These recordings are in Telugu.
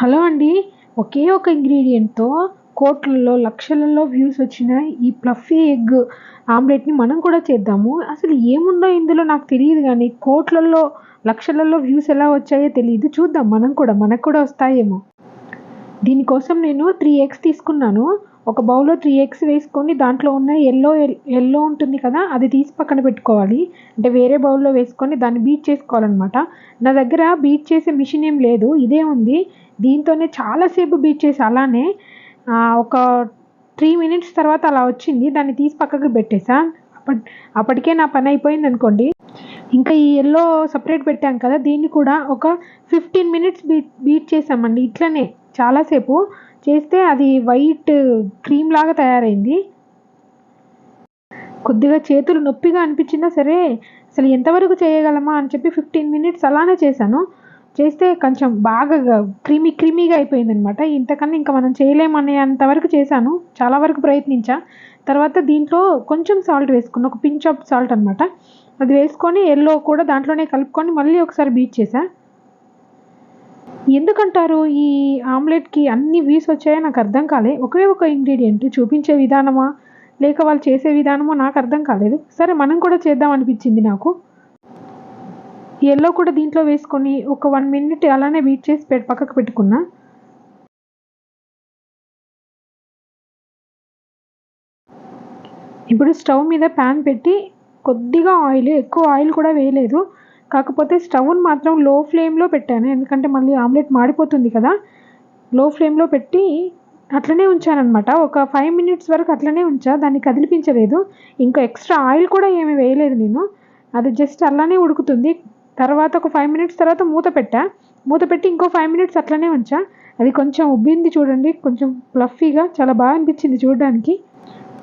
హలో అండి. ఒకే ఒక ఇంగ్రీడియెంట్‌తో కోట్లల్లో, లక్షలలో వ్యూస్ వచ్చిన ఈ ఫ్లఫీ ఎగ్ ఆమ్లెట్‌ని మనం కూడా చేద్దాము. అసలు ఏముందో ఇందులో నాకు తెలీదు గానీ, కోట్లల్లో, లక్షలలో వ్యూస్ ఎలా వచ్చాయో తెలీదు. చూద్దాం మనం కూడా. మనకు కూడా వస్తాయేమో! దీనికోసం నేను 3 ఎగ్స్ తీసుకున్నాను. ఒక బౌల్‌లో 3 ఎగ్స్ వేసుకొని దాంట్లో ఉన్న యెల్లో ఉంటుంది కదా! అది తీసి పక్కన పెట్టుకోవాలి. అంటే వేరే బౌల్‌లో వేసుకొని దాన్ని బీట్ చేసుకోవాలనమాట. నా దగ్గర బీట్ చేసే మిషన్ ఏం లేదు. ఇదే ఉంది. దీంతోనే చాలా సేపు బీట్ చేశా అలానే. ఒక 3 మినిట్స్ తర్వాత అలా వచ్చింది. దాన్ని తీసి పక్కకు పెట్టేసా. అప్పటికే నా పని అయిపోయిందనుకోండి. ఇంకా ఈ యెల్లో సెపరేట్ పెట్టాం కదా! దీన్ని కూడా ఒక 15 మినిట్స్ బీట్ చేశామండి. ఇట్లనే చాలా సేపు చేస్తే అది వైట్ క్రీమ్ లాగా తయారైంది. కొద్దిగా చేతులు నొప్పిగా అనిపించినా సరే, అసలు ఎంతవరకు చేయగలమా అని చెప్పి 15 మినిట్స్ అలానే చేశాను. చేస్తే కొంచెం బాగా క్రీమీగా అయిపోయిందనమాట. ఇంతకన్నా ఇంక మనం చేయలేమనేంత వరకు చేశాను. చాలా వరకు ప్రయత్నించా. తర్వాత దీంట్లో కొంచెం సాల్ట్ వేసుకున్నా. ఒక పించ్ ఆఫ్ సాల్ట్ అనమాట. అది వేసుకొని యెల్లో కూడా దాంట్లోనే కలుపుకొని మళ్ళీ ఒకసారి బీట్ చేశా. ఎందుకంటారు ఈ ఆమ్లెట్‌కి అన్ని వ్యూస్ వచ్చాయో నాకు అర్థం కాలే. ఒకే ఒక ఇంగ్రీడియెంట్ చూపించే విధానమా? లేక వాళ్ళు చేసే విధానమో నాకు అర్థం కాలేదు. సరే మనం కూడా చేద్దాం అనిపించింది నాకు. యెల్లో కూడా దీంట్లో వేసుకొని ఒక 1 మినిట్ అలానే బీట్ చేసి పక్కకు పెట్టుకున్నా. ఇప్పుడు స్టవ్ మీద పాన్ పెట్టి కొద్దిగా ఆయిల్, ఎక్కువ ఆయిల్ కూడా వేయలేదు. కాకపోతే స్టవ్‌ని మాత్రం లో ఫ్లేమ్‌లో పెట్టాను. ఎందుకంటే మళ్ళీ ఆమ్లెట్ మాడిపోతుంది కదా! లో ఫ్లేమ్‌లో పెట్టి అట్లనే ఉంచాననమాట. ఒక 5 మినిట్స్ వరకు అట్లనే ఉంచా. దాన్ని కదిలిపించలేదు. ఇంకా ఎక్స్‌ట్రా ఆయిల్ కూడా ఏమి వేయలేదు నేను. అది జస్ట్ అలానే ఉడుకుతుంది. తర్వాత ఒక 5 మినిట్స్ తర్వాత మూత పెట్టా. మూత పెట్టి ఇంకో 5 మినిట్స్ అట్లనే ఉంచా. అది కొంచెం ఉబ్బింది చూడండి. కొంచెం ఫ్లఫీగా చాలా బాగా అనిపించింది చూడడానికి.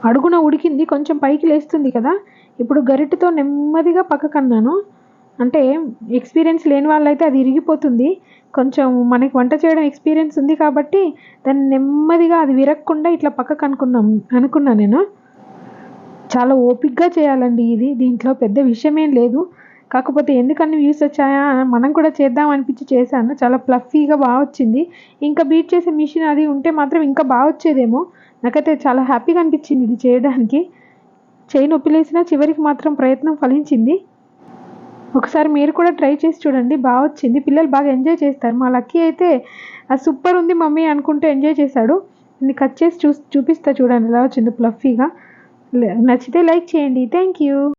అడుగున ఉడికింది. కొంచెం పైకి లేస్తుంది కదా! ఇప్పుడు గరిటెతో నెమ్మదిగా పక్కకన్నాను. అంటే ఎక్స్‌పీరియన్స్ లేని వాళ్ళైతే అది ఇరిగిపోతుంది. కొంచెం మనకి వంట చేయడం ఎక్స్‌పీరియన్స్ ఉంది కాబట్టి దాన్ని నెమ్మదిగా అది విరగకుండా ఇట్లా అనుకున్నా నేను. చాలా ఓపికగా చేయాలండి ఇది. దీంట్లో పెద్ద విషయమేం లేదు. కాకపోతే ఎందుకన్ని వ్యూస్ వచ్చాయా మనం కూడా చేద్దాం అనిపించి చేశాను. చాలా ఫ్లఫీగా వచ్చింది. ఇంకా బీట్ చేసే మిషన్ అది ఉంటే మాత్రం ఇంకా వచ్చేదేమో. నాకైతే చాలా హ్యాపీగా అనిపించింది ఇది చేయడానికి. చెయ్యి నొప్పిలేసినా చివరికి మాత్రం ప్రయత్నం ఫలించింది. ఒకసారి మీరు కూడా ట్రై చేసి చూడండి. వచ్చింది. పిల్లలు బాగా ఎంజాయ్ చేస్తారు. మా లక్కీ అయితే సూపర్ ఉంది మమ్మీ అనుకుంటూ ఎంజాయ్ చేశాడు. దీన్ని కట్ చేసి చూపిస్తా చూడండి ఎలా వచ్చిందో ఫ్లఫీగా. నచ్చితే లైక్ చేయండి. Thank you.